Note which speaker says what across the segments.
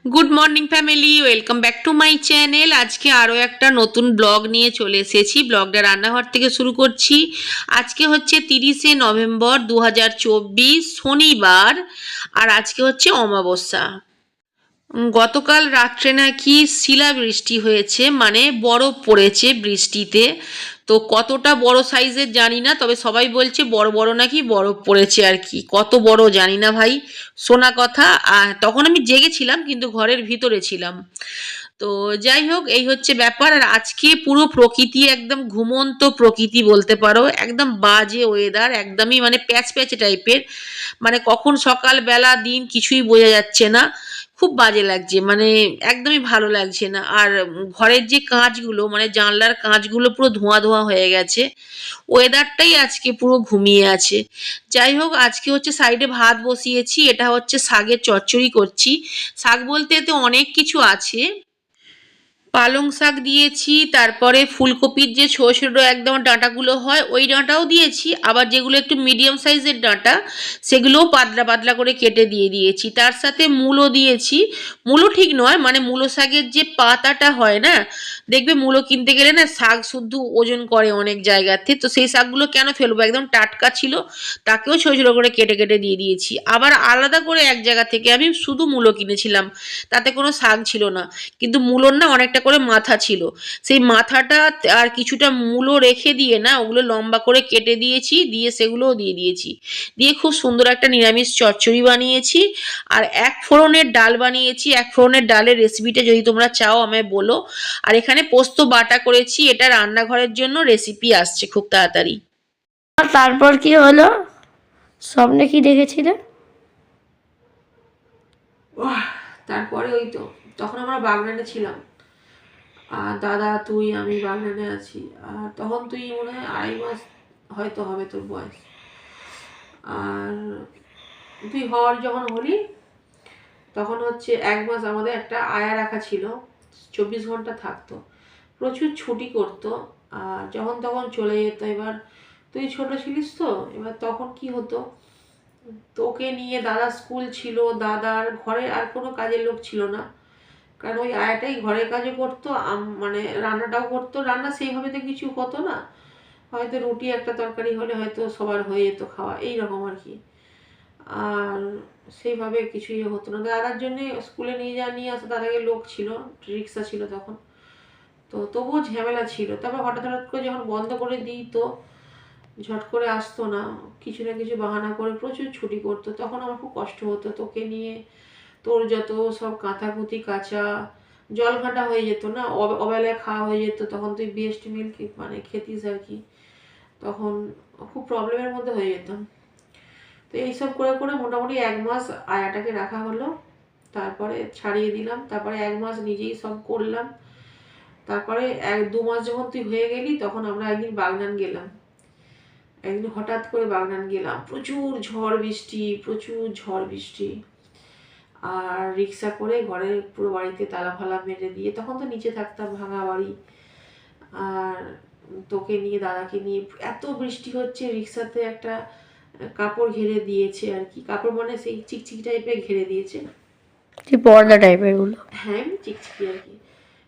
Speaker 1: Good morning family, welcome back to my channel. আজকে আরও একটা নতুন ব্লগ নিয়ে চলে এসেছি। ব্লগটা রান্নাঘর থেকে শুরু করছি। আজকে হচ্ছে 30শে নভেম্বর 2024, শনিবার, আর আজকে হচ্ছে অমাবস্যা। গতকাল রাত্রে নাকি শিলাবৃষ্টি হয়েছে, মানে বরফ পড়েছে বৃষ্টিতে। তো কতটা বড় সাইজের জানি না, তবে সবাই বলছে বড় বড় নাকি বরফ পড়েছে আর কি। কত বড় জানি না ভাই, শোনা কথা। আর তখন আমি জেগেছিলাম, কিন্তু ঘরের ভিতরে ছিলাম। তো যাই হোক, এই হচ্ছে ব্যাপার। আর আজকে পুরো প্রকৃতি একদম ঘুমন্ত প্রকৃতি বলতে পারো, একদম বাজে ওয়েদার, একদমই মানে প্যাচ প্যাচে টাইপের। মানে কখন সকাল বেলা দিন কিছুই বোঝা যাচ্ছে না, খুব বাজে লাগছে, মানে একদমই ভালো লাগছে না। আর ঘরের যে কাঁচগুলো, মানে জানলার কাঁচগুলো পুরো ধোঁয়া ধোঁয়া হয়ে গেছে। ওয়েদারটাই আজকে পুরো ঘুমিয়ে আছে। যাই হোক, আজকে হচ্ছে সাইডে ভাত বসিয়েছি, এটা হচ্ছে শাকের চচ্চড়ি করছি। শাক বলতে এতে অনেক কিছু আছে। পালং শাক দিয়েছি, তারপরে ফুলকপির যে ছোট ছোট একদম ডাঁটাগুলো হয় ওই ডাঁটাও দিয়েছি, আবার যেগুলো একটু মিডিয়াম সাইজের ডাঁটা সেগুলোও পাতলা পাতলা করে কেটে দিয়ে দিয়েছি। তার সাথে মূলো দিয়েছি। মূলো ঠিক নয়, মানে মূলো শাকের যে পাতাটা হয় না, দেখবে মূলো কিনতে গেলে না শাক শুদ্ধ ওজন করে অনেক জায়গাতে, তো সেই শাকগুলো কেন ফেলবো, একদম টাটকা ছিল, তাকেও ছোট ছোট করে কেটে কেটে দিয়ে দিয়েছি। আবার আলাদা করে এক জায়গা থেকে আমি শুধু মূলো কিনেছিলাম, তাতে কোনো শাক ছিল না, কিন্তু মূলোর না অনেকটা করে মাথা ছিল। সেই মাথাটা আর কিছুটা মূলো রেখে দিয়ে না ওগুলো লম্বা করে কেটে দিয়েছি, দিয়ে সেগুলোও দিয়ে দিয়েছি। দিয়ে খুব সুন্দর একটা নিরামিষ চচ্চড়ি বানিয়েছি। আর এক ফোড়নের ডাল বানিয়েছি। এক ফোড়নের ডালের রেসিপিটা যদি তোমরা চাও আমায় বলো। আর এখানে পোস্ত বাটা করেছি, এটা রান্নাঘরের জন্য রেসিপি আসছে খুব তাড়াতাড়ি।
Speaker 2: আর তারপর কি হলো? স্বপ্নে কি দেখেছিলে?
Speaker 1: তারপরে ওই তো, তখন আমরা বাগনানে ছিলাম, আর দাদা তুই আমি বাগনানে আছি। আর তখন তুই মনে হয় 2.5 মাস হয়তো হবে তোর বয়স। আর তুই হওয়ার যখন হলি তখন হচ্ছে 1 মাস আমাদের একটা আয়া রাখা ছিল, 24 ঘন্টা থাকতো, প্রচুর ছুটি করতো, আর যখন তখন চলে যেত। এবার তুই ছোট ছিলিস তো, এবার তখন কি হতো, তোকে নিয়ে দাদা স্কুল ছিল, দাদার ঘরে আর কোনো কাজের লোক ছিল না, কারণ ওই আয়াটাই ঘরের কাজও করতো, মানে রান্নাটাও করতো। রান্না সেইভাবে তো কিছু হতো না, হয়তো রুটি একটা তরকারি হলে হয়তো সবার হয়ে যেত খাওয়া, এইরকম আর কি। আর সেইভাবে কিছুই হতো না। দাদার জন্যে স্কুলে নিয়ে আসা দাদাকে লোক ছিল, রিক্সা ছিল তখন, তো তবুও ঝামেলা ছিল। তারপর হঠাৎ হঠাৎ করে যখন বন্ধ করে দিই, তো ঝট করে আসতো না, কিছু না কিছু বাহানা করে প্রচুর ছুটি করতো, তখন আমার খুব কষ্ট হতো। তোকে নিয়ে তোর যত সব কাঁথাকুতি কাচা, জল ঘাঁটা হয়ে যেত না, অবেলায় খাওয়া হয়ে যেত, তখন তুই বেস্ট মিল মানে খেতিস আর কি, তখন খুব প্রবলেমের মধ্যে হয়ে যেতাম। তো এইসব করে করে মোটামুটি 1 মাস আয়াটাকে রাখা হলো, তারপরে ছাড়িয়ে দিলাম, তারপরে 1 মাস নিজেই সব করলাম। তারপরে 1-2 মাস যখন তুই হয়ে গেলি, তখন আমরা একদিন বাগনান গেলাম। একদিন হঠাৎ করে বাগনান গেলাম, প্রচুর ঝড় বৃষ্টি, প্রচুর ঝড় বৃষ্টি। আর রিক্সা করে ঘরে পুরো বাড়িতে তালা ফালা মেরে দিয়ে, তখন তো নিচে থাকতাম, ভাঙা বাড়ি। আর তোকে নিয়ে দাদাকে নিয়ে এত বৃষ্টি হচ্ছে, রিক্সাতে একটা কাপড় ঘিরে দিয়েছে আর কি, কাপড় মানে সেই চিকচিক টাইপের ঘিরে দিয়েছে,
Speaker 2: যে পর্দা টাইপের গুলো।
Speaker 1: হ্যাঁ চিকচিকি আর কি,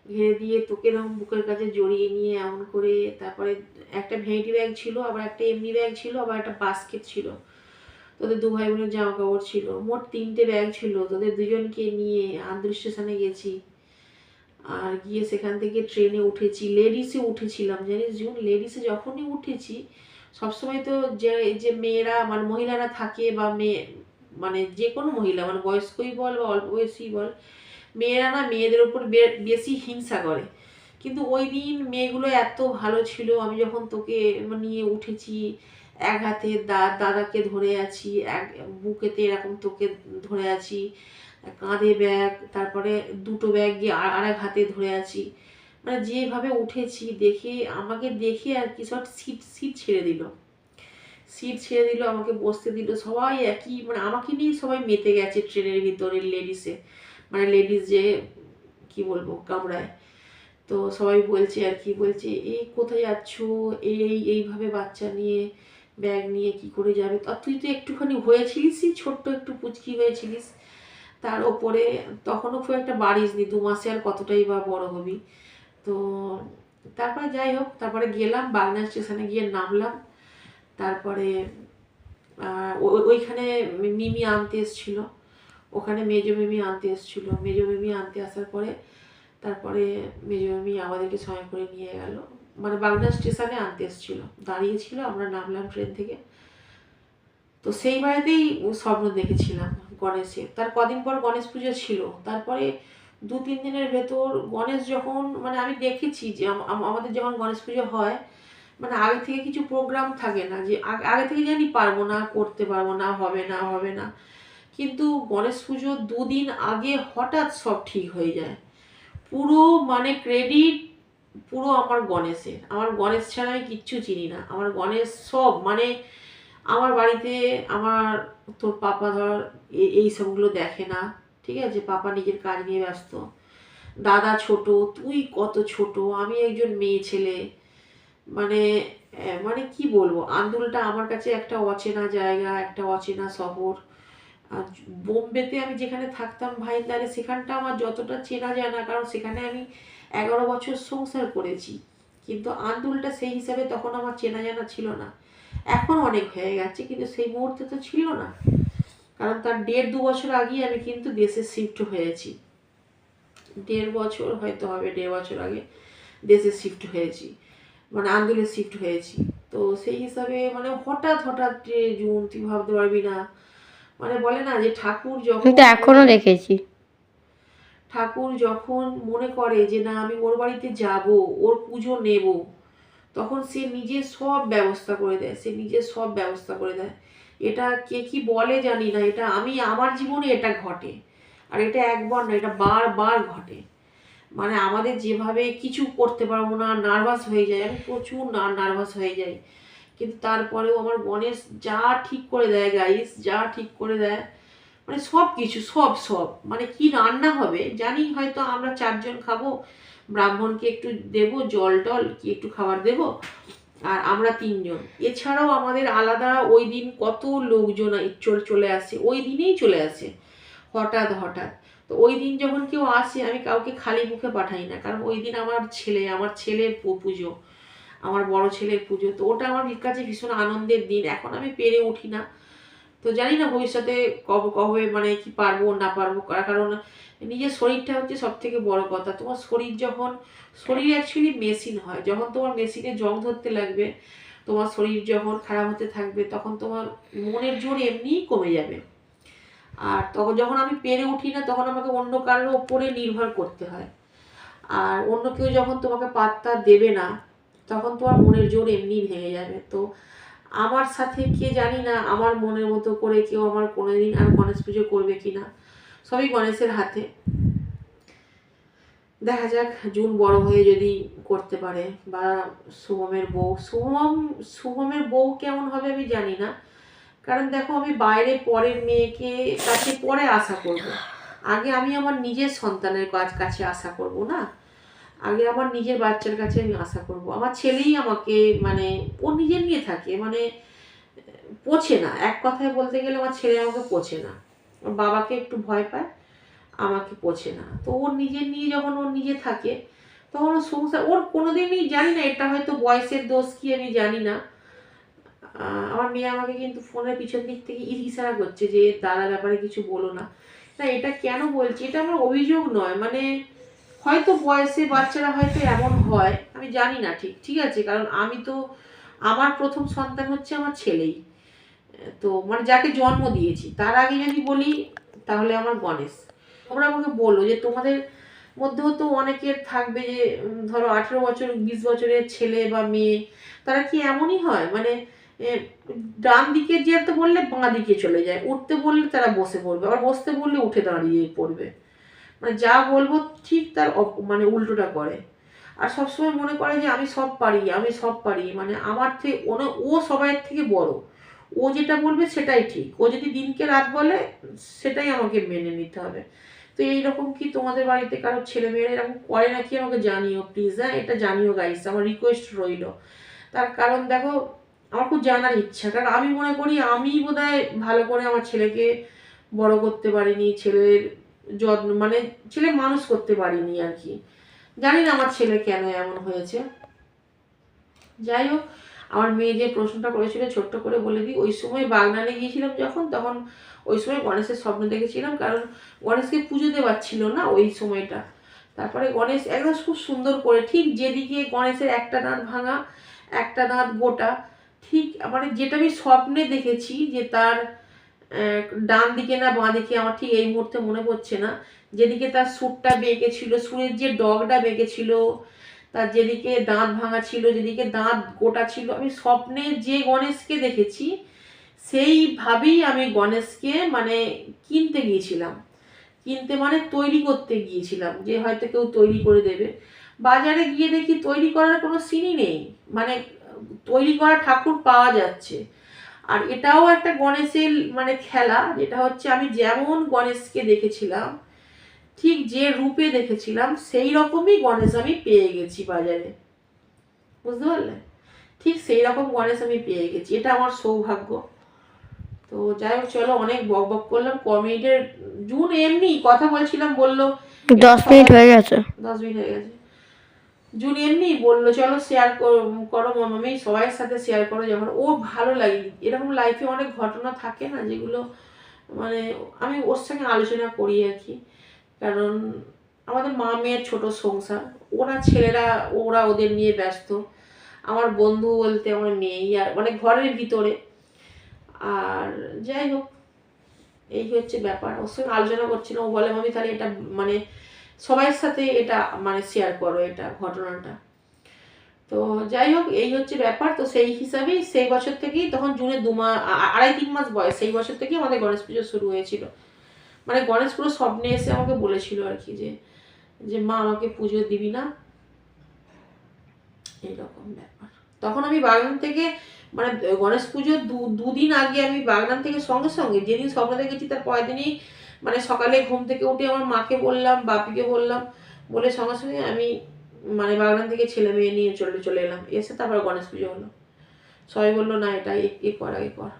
Speaker 1: ঘিরে দিয়ে তোকে এরকম বুকের কাছে জড়িয়ে নিয়ে এমন করে। তারপরে একটা ভেন্টি ব্যাগ ছিল, আবার একটা এমনি ব্যাগ ছিল, আবার একটা বাস্কেট ছিল, তোদের 2 ভাই বোনের জামা কাপড় ছিল, মোট 3টে ব্যাগ ছিল। তোদের দুজনকে নিয়ে আন্দুল স্টেশনে গেছি, আর গিয়ে সেখান থেকে ট্রেনে উঠেছি, লেডিসে উঠেছিলাম জানিস জুন। লেডিসে যখনই উঠেছি, সবসময় তো যে যে মেয়েরা মানে মহিলারা থাকে, বা মেয়ে মানে যে কোনো মহিলা, মানে বয়স্কই বল বা অল্প বয়সী বল, মেয়েরা না মেয়েদের উপর বেশি হিংসা করে। কিন্তু ওই দিন মেয়েগুলো এত ভালো ছিল, আমি যখন তোকে নিয়ে উঠেছি, এক হাতে দাদাকে ধরে আছি, এক বুকেতে এরকম তোকে ধরে আছি, কাঁধে ব্যাগ, তারপরে 2টো ব্যাগ গিয়ে আর এক হাতে ধরে আছি, মানে যেভাবে উঠেছি, দেখে আমাকে দেখে আর কি সব সিট ছেড়ে দিল, আমাকে বসতে দিল। সবাই একই, মানে আমাকে নিয়ে সবাই মেতে গেছে ট্রেনের ভিতরে, লেডিসে, মানে লেডিস যে কি বলবো কামড়ায়। তো সবাই বলছে আর কি, বলছে এই কোথায় যাচ্ছ, এইভাবে বাচ্চা নিয়ে, ব্যাগ নিয়ে কি করে যাবে। আর তুই তো একটুখানি হয়েছিলিস, ছোট্ট একটু পুচকি হয়েছিলিস, তার ওপরে তখনও খুব একটা বাড়িস নি, 2 মাসে আর কতটাই বা বড় হবি। তো তারপরে যাই হোক, তারপরে গেলাম বাগনান স্টেশনে গিয়ে নামলাম। তারপরে ওইখানে মিমি আনতে এসেছিল, ওখানে মেজো মিমি আনতে এসেছিল। মেজো মিমি আনতে আসার পরে তারপরে মেজো মিমি আমাদেরকে সঙ্গে করে নিয়ে গেল, মানে বাগনান স্টেশনে আনতে এসেছিল, দাঁড়িয়েছিল, আমরা নামলাম ট্রেন থেকে। তো সেই বাড়িতেই স্বপ্ন দেখেছিলাম গণেশের। তার কদিন পর গণেশ পুজো ছিল, তারপরে 2-3 দিনের ভেতর গণেশ যখন, মানে আমি দেখেছি যে আমাদের যখন গণেশ পুজো হয়, মানে আগে থেকে কিছু প্রোগ্রাম থাকে না, যে আগে থেকে জানি পারবো না, করতে পারবো না, হবে না হবে না, কিন্তু গণেশ পুজোর 2 দিন আগে হঠাৎ সব ঠিক হয়ে যায়। পুরো মানে ক্রেডিট পুরো আমার গণেশের। আমার গণেশ ছাড়া আমি কিচ্ছু চিনি না। আমার গণেশ সব, মানে আমার বাড়িতে আমার, তোর পাপা ধর এই সবগুলো দেখে না, ঠিক আছে, পাপা নিজের কাজ নিয়ে ব্যস্ত। দাদা ছোট, তুই কত ছোট, আমি একজন মেয়ে ছেলে, মানে মানে কি বলবো, আন্দুলটা আমার কাছে একটা অচেনা জায়গা, একটা অচেনা শহর। আর বোম্বেতে আমি যেখানে থাকতাম ভাইন্দারে, সেখানটা আমার যতটা চেনা যায় না, কারণ সেখানে আমি 11 বছর সংসার করেছি, কিন্তু আন্দুলটা সেই হিসাবে তখন আমার চেনা জানা ছিল না। এখন অনেক হয়ে গেছে, কিন্তু সেই মুহূর্তে তো ছিল না, কারণ তার 1.5-2 বছর আগেই আমি কিন্তু দেশে শিফট হয়েছি। 1.5 বছর হয়তো হবে, 1.5 বছর আগে দেশে শিফট হয়েছি, মানে আন্দোলনে শিফট হয়েছি। তো সেই হিসাবে মানে হঠাৎ হঠাৎ জুন, তুই ভাবতে পারবি না, মানে বলে না যে ঠাকুর যখন,
Speaker 2: আমি তো এখনো দেখেছি,
Speaker 1: ঠাকুর যখন মনে করে যে না আমি ওর বাড়িতে যাব, ওর পুজো নেব, তখন সে নিজে সব ব্যবস্থা করে দেয়, সে নিজে সব ব্যবস্থা করে দেয়। এটা কে কি বলে জানি না, এটা আমি আমার জীবনে এটা ঘটে, আর এটা একবার না, এটা বারবার ঘটে। মানে আমাদের যেভাবে কিছু করতে পারবো না, নার্ভাস হয়ে যায়, আমি প্রচুর নার্ভাস হয়ে যাই, কিন্তু তারপরেও আমার গণেশ যা ঠিক করে দেয় গাইস, যা ঠিক করে দেয়, মানে সব কিছু, সব সব মানে কি রান্না হবে জানি, হয়তো আমরা 4 জন খাবো, ব্রাহ্মণকে একটু দেব জল টল কি একটু খাবার দেব, আর আমরা 3 জন। এছাড়াও আমাদের আলাদা ওই দিন কত লোকজন চলে আসে, ওই দিনেই চলে আসে হঠাৎ হঠাৎ। তো ওই দিন যখন কেউ আসে, আমি কাউকে খালি মুখে পাঠাই না, কারণ ওই দিন আমার ছেলের পুজো, আমার বড় ছেলের পুজো। তো ওটা আমার কাছে ভীষণ আনন্দের দিন। এখন আমি পেরে উঠি না, তো জানি না ভবিষ্যতে কবে মানে কি পারবো না পারবো, কারণ নিজের শরীরটা হচ্ছে সব থেকে বড় কথা। তোমার শরীর যখন, শরীর অ্যাকচুয়ালি মেশিন হয়, যখন তোমার মেশিনে জং ধরতে লাগবে, তোমার শরীর যখন খারাপ হতে থাকবে, তখন তোমার মনের জোর এমনিই কমে যাবে। আর তখন যখন আমি পেরে উঠি না, তখন আমাকে অন্য কারোর ওপরে নির্ভর করতে হয়, আর অন্য কেউ যখন তোমাকে পাত্তা দেবে না, তখন তোমার মনের জোর এমনি ভেঙে যাবে। তো আমার সাথে কে জানি না, আমার মনের মতো করে কেউ আমার কোনোদিন আর গণেশ পুজো করবে কিনা, সবই গণেশের হাতে। দেখা যাক জুন বড় হয়ে যদি করতে পারে, বা শুভমের বউ কেমন হবে আমি জানি না, কারণ দেখো আমি বাইরে পরের মেয়েকে কাছে পরে আশা করব, আগে আমি আমার নিজের সন্তানের কাছে আশা করব না, আগে আমার নিজের বাচ্চার কাছে আমি আশা করব। আমার ছেলেই আমাকে, মানে ও নিজের নিয়ে থাকে, মানে পোছে না, এক কথায় বলতে গেলে আমার ছেলে আমাকে পোছে না, ওর বাবাকে একটু ভয় পায়, আমাকে পোছে না। তো ওর নিজের নিয়ে যখন ওর নিজে থাকে, তখন ওর সংসার, ওর কোনোদিনই জানি না, এটা হয়তো বয়সের দোষ কি আমি জানি না, আমার মেয়ে আমাকে কিন্তু ফোনের পিছন দিক থেকে ইশারা করছে যে দাদা ব্যাপারে কিছু বলো না। না এটা কেন বলছি, এটা আমার অভিযোগ নয়, মানে হয়তো বয়সে বাচ্চারা হয়তো এমন হয়, আমি জানি না ঠিক, ঠিক আছে, কারণ আমি তো, আমার প্রথম সন্তান হচ্ছে আমার ছেলেই, তো মানে যাকে জন্ম দিয়েছি, তার আগে যদি বলি তাহলে আমার গণেশ। তোমরা আমাকে বলো যে তোমাদের মধ্যেও তো অনেকের থাকবে যে ধরো 18 বছর 20 বছরের ছেলে বা মেয়ে, তারা কি এমনই হয়, মানে ডান দিকে যেতে বললে বাঁ দিকে চলে যায়, উঠতে বললে তারা বসে পড়বে, আবার বসতে বললে উঠে দাঁড়িয়ে পড়বে, মানে যা বলবো ঠিক তার মানে উল্টোটা করে। আর সবসময় মনে করে যে আমি সব পারি, আমি সব পারি, মানে আমার থেকে ও সবাইয়ের থেকে বড়, ও যেটা বলবে সেটাই ঠিক, ও যদি দিনকে রাত বলে সেটাই আমাকে মেনে নিতে হবে। তো এইরকম কি তোমাদের বাড়িতে কারো ছেলে মেয়েরা এরকম করে নাকি আমাকে জানিও প্লিজ, হ্যাঁ এটা জানিও গাইস, আমার রিকোয়েস্ট রইল। তার কারণ দেখো, আমার খুব জানার ইচ্ছা, কারণ আমি মনে করি আমি বোধহয় ভালো করে আমার ছেলেকে বড় করতে পারিনি, ছেলের যত্ন মানে ছেলে মানুষ করতে পারিনি আর কি। জানি না আমার ছেলে কেন এমন হয়েছে। যাই হোক, আমার মেয়ে যে প্রশ্নটা করেছিল ছোট্ট করে বলে দিই, ওই সময় বাগনানে গিয়েছিলাম যখন, তখন ওই সময় গণেশের স্বপ্ন দেখেছিলাম, কারণ গণেশকে পুজো দেওয়ার ছিল না ওই সময়টা। তারপরে গণেশ একদম খুব সুন্দর করে, ঠিক যেদিকে গণেশের একটা দাঁত ভাঙা একটা দাঁত গোটা, ঠিক মানে যেটা আমি স্বপ্নে দেখেছি যে তার ডান দিকে না বাঁ দিকে আমার ঠিক এই মুহূর্তে মনে পড়ছে না, যেদিকে তার সুরটা বেঁকে ছিল, সুরের যে ডগটা বেঁকে ছিল, তার যেদিকে দাঁত ভাঙা ছিল, যেদিকে দাঁত গোটা ছিল, আমি স্বপ্নে যে গণেশকে দেখেছি সেইভাবেই আমি গণেশকে মানে কিনতে গিয়েছিলাম। কিনতে মানে তৈরি করতে গিয়েছিলাম, যে হয়তো কেউ তৈরি করে দেবে। বাজারে গিয়ে দেখি তৈরি করার কোনো সিনই নেই, মানে তৈরি করা ঠাকুর পাওয়া যাচ্ছে। আর এটাও একটা গণেশের মানে খেলা, যেটা হচ্ছে আমি যেমন গণেশকে দেখেছিলাম, ঠিক যে রূপে দেখেছিলাম সেই রকমই গণেশ আমি পেয়ে গেছি বাজারে, বুঝতে পারলে? ঠিক সেই রকম গণেশ আমি পেয়ে গেছি, এটা আমার সৌভাগ্য। তো যাই হোক, চলো অনেক বক বক করলাম, কমিউনিটির জুন এমনি কথা বলছিলাম, বললো
Speaker 2: 10 মিনিট হয়ে গেছে।
Speaker 1: 10 মিনিট হয়ে গেছে। জুন এমনি বললো চলো শেয়ার করো মামামি, সবাই সাথে শেয়ার করো, যখন ও ভালো লাগে। এরকম লাইফে অনেক ঘটনা থাকে না, যেগুলো মানে আমি ওর সঙ্গে আলোচনা করি আর কি। কারণ আমাদের মা মেয়ের ছোট সংসার, ওরা ছেলেরা ওরা ওদের নিয়ে ব্যস্ত, আমার বন্ধু বলতে আমার মেয়েই, আর মানে ঘরের ভিতরে। আর যাই হোক, এই হচ্ছে ব্যাপার। ওর সঙ্গে আলোচনা করছিলাম, ও বলে মামি তাহলে এটা মানে সবার সাথে এটা মানে শেয়ার করো এটা ঘটনাটা। তো যাই হোক, এই হচ্ছে ব্যাপার। তো সেই হিসাবেই সেই বছর থেকেই, তখন জুনে 2-3 মাস বয়স, সেই বছর থেকেই আমাদের গণেশ পুজো শুরু হয়েছিল। মানে গণেশ পুরো স্বপ্নে এসে আমাকে বলেছিল আর কি, যে মা আমাকে পুজো দিবি না, এইরকম ব্যাপার। তখন আমি বাগনান থেকে মানে গণেশ পুজোর দুদিন আগে আমি বাগনান থেকে সঙ্গে সঙ্গে যেদিন স্বপ্ন দেখেছি তার পরের দিনই মানে সকালে ঘুম থেকে উঠে আমার মাকে বললাম, বাপিকে বললাম, বলে সঙ্গে সঙ্গে আমি মানে বাগনান থেকে ছেলে মেয়ে নিয়ে চলে এলাম। এসে তারপর গণেশ পুজো হলো। সবাই বললো না এটা এ কর আগে কর।